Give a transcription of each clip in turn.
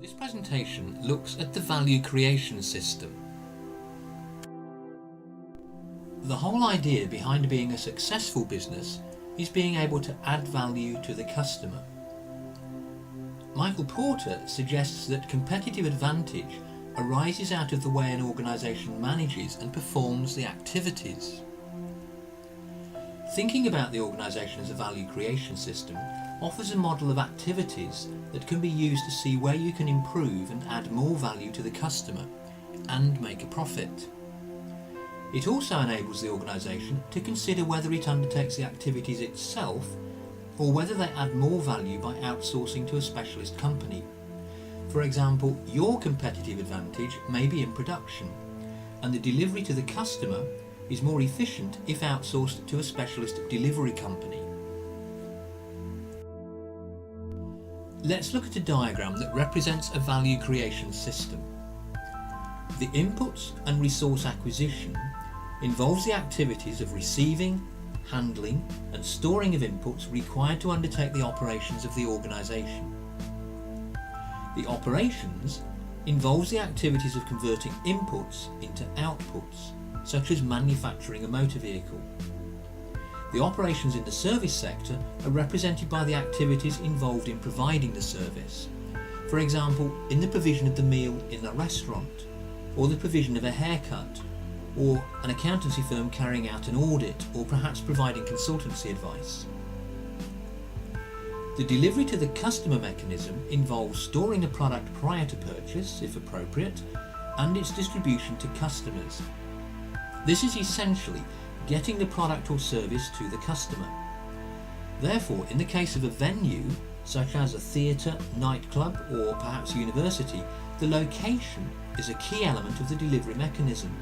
This presentation looks at the value creation system. The whole idea behind being a successful business is being able to add value to the customer. Michael Porter suggests that competitive advantage arises out of the way an organisation manages and performs the activities. Thinking about the organisation as a value creation system offers a model of activities that can be used to see where you can improve and add more value to the customer and make a profit. It also enables the organisation to consider whether it undertakes the activities itself or whether they add more value by outsourcing to a specialist company. For example, your competitive advantage may be in production, and the delivery to the customer is more efficient if outsourced to a specialist delivery company. Let's look at a diagram that represents a value creation system. The inputs and resource acquisition involves the activities of receiving, handling and storing of inputs required to undertake the operations of the organisation. The operations involves the activities of converting inputs into outputs, such as manufacturing a motor vehicle. The operations in the service sector are represented by the activities involved in providing the service. For example, in the provision of the meal in a restaurant, or the provision of a haircut, or an accountancy firm carrying out an audit, or perhaps providing consultancy advice. The delivery to the customer mechanism involves storing the product prior to purchase, if appropriate, and its distribution to customers. This is essentially getting the product or service to the customer. Therefore, in the case of a venue, such as a theatre, nightclub, or perhaps university, the location is a key element of the delivery mechanism.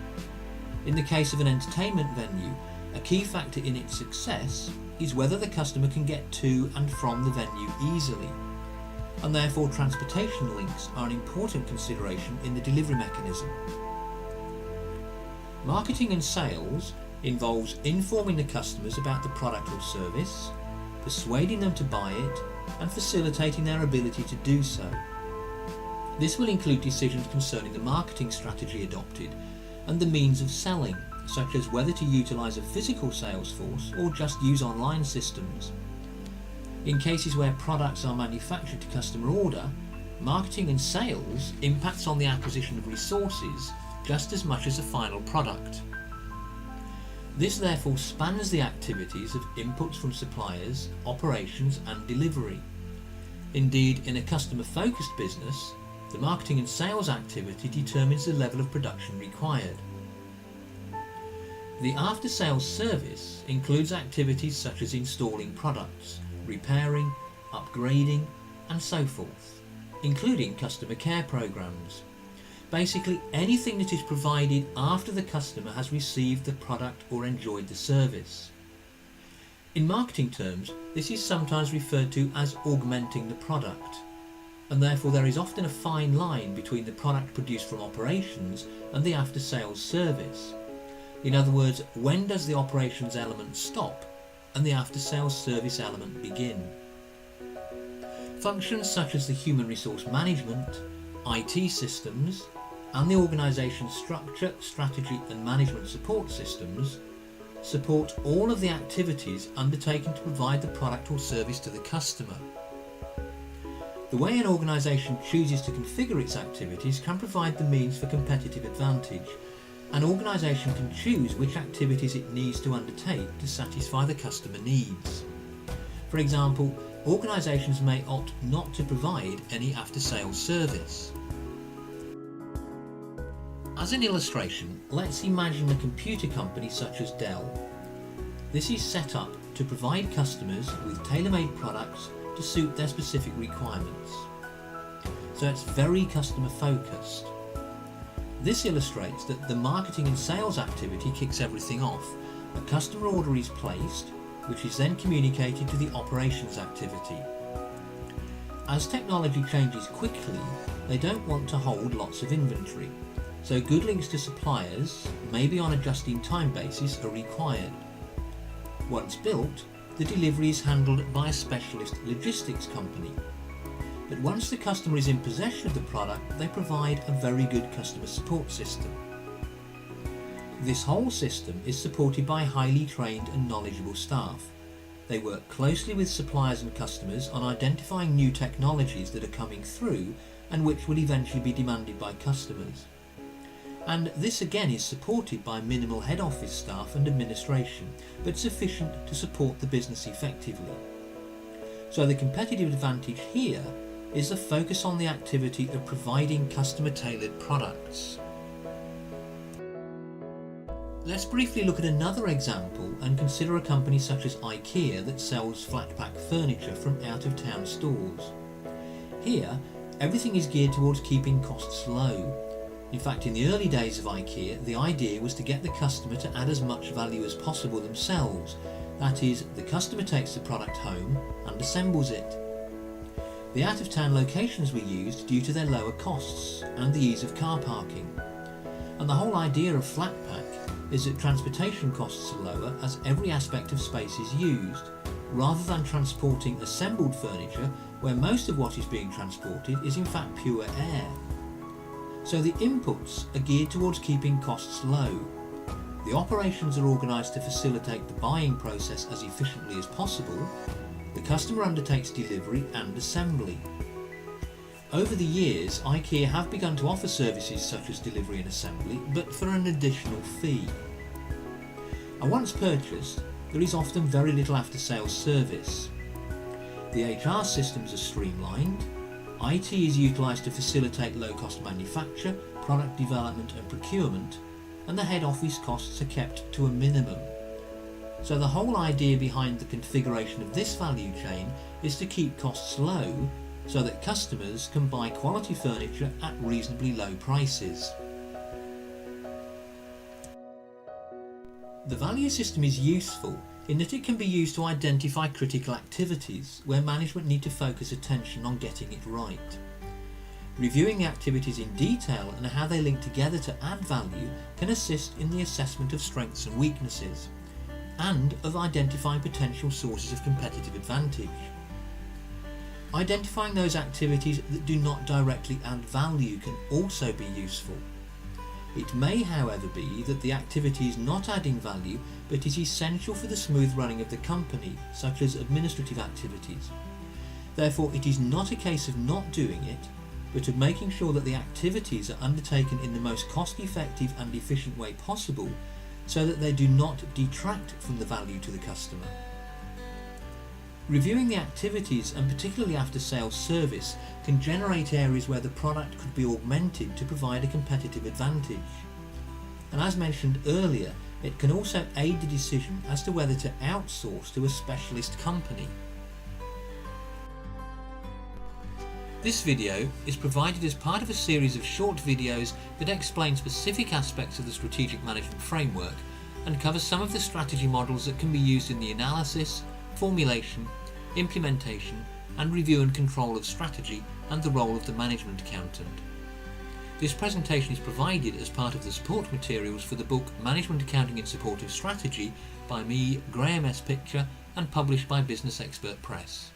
In the case of an entertainment venue, a key factor in its success is whether the customer can get to and from the venue easily, and therefore transportation links are an important consideration in the delivery mechanism. Marketing and sales involves informing the customers about the product or service, persuading them to buy it, and facilitating their ability to do so. This will include decisions concerning the marketing strategy adopted and the means of selling, such as whether to utilise a physical sales force or just use online systems. In cases where products are manufactured to customer order, marketing and sales impacts on the acquisition of resources just as much as the final product. This therefore spans the activities of inputs from suppliers, operations and delivery. Indeed, in a customer-focused business, the marketing and sales activity determines the level of production required. The after-sales service includes activities such as installing products, repairing, upgrading and so forth, including customer care programs. Basically anything that is provided after the customer has received the product or enjoyed the service. In marketing terms, this is sometimes referred to as augmenting the product, and therefore there is often a fine line between the product produced from operations and the after-sales service. In other words, when does the operations element stop and the after-sales service element begin? Functions such as the human resource management, IT systems, and the organisation structure, strategy and management support systems support all of the activities undertaken to provide the product or service to the customer. The way an organisation chooses to configure its activities can provide the means for competitive advantage. An organisation can choose which activities it needs to undertake to satisfy the customer needs. For example, organisations may opt not to provide any after-sales service. As an illustration, let's imagine a computer company such as Dell. This is set up to provide customers with tailor-made products to suit their specific requirements. So it's very customer focused. This illustrates that the marketing and sales activity kicks everything off. A customer order is placed, which is then communicated to the operations activity. As technology changes quickly, they don't want to hold lots of inventory, so good links to suppliers, maybe on a just-in-time basis, are required. Once built, the delivery is handled by a specialist logistics company. but once the customer is in possession of the product, they provide a very good customer support system. This whole system is supported by highly trained and knowledgeable staff. They work closely with suppliers and customers on identifying new technologies that are coming through and which will eventually be demanded by customers. And this again is supported by minimal head office staff and administration, but sufficient to support the business effectively. So the competitive advantage here is the focus on the activity of providing customer-tailored products. Let's briefly look at another example and consider a company such as Ikea that sells flat-pack furniture from out-of-town stores. Here, everything is geared towards keeping costs low. In fact, in the early days of Ikea, the idea was to get the customer to add as much value as possible themselves. That is, the customer takes the product home and assembles it. The out-of-town locations were used due to their lower costs and the ease of car parking. And the whole idea of flat pack is that transportation costs are lower as every aspect of space is used, rather than transporting assembled furniture where most of what is being transported is in fact pure air. So the inputs are geared towards keeping costs low. The operations are organised to facilitate the buying process as efficiently as possible. The customer undertakes delivery and assembly. Over the years, Ikea have begun to offer services such as delivery and assembly, but for an additional fee. And once purchased, there is often very little after-sales service. The HR systems are streamlined, IT is utilised to facilitate low-cost manufacture, product development and procurement, and the head office costs are kept to a minimum. So the whole idea behind the configuration of this value chain is to keep costs low so that customers can buy quality furniture at reasonably low prices. The value system is useful in that it can be used to identify critical activities where management need to focus attention on getting it right. Reviewing the activities in detail and how they link together to add value can assist in the assessment of strengths and weaknesses, and of identifying potential sources of competitive advantage. Identifying those activities that do not directly add value can also be useful. It may, however, be that the activity is not adding value but is essential for the smooth running of the company, such as administrative activities. Therefore, it is not a case of not doing it, but of making sure that the activities are undertaken in the most cost-effective and efficient way possible so that they do not detract from the value to the customer. Reviewing the activities, and particularly after-sales service, can generate areas where the product could be augmented to provide a competitive advantage. And as mentioned earlier, it can also aid the decision as to whether to outsource to a specialist company. This video is provided as part of a series of short videos that explain specific aspects of the strategic management framework and cover some of the strategy models that can be used in the analysis, formulation, implementation and review and control of strategy and the role of the management accountant. This presentation is provided as part of the support materials for the book Management Accounting in Support of Strategy by me, Graham S. Pitcher, and published by Business Expert Press.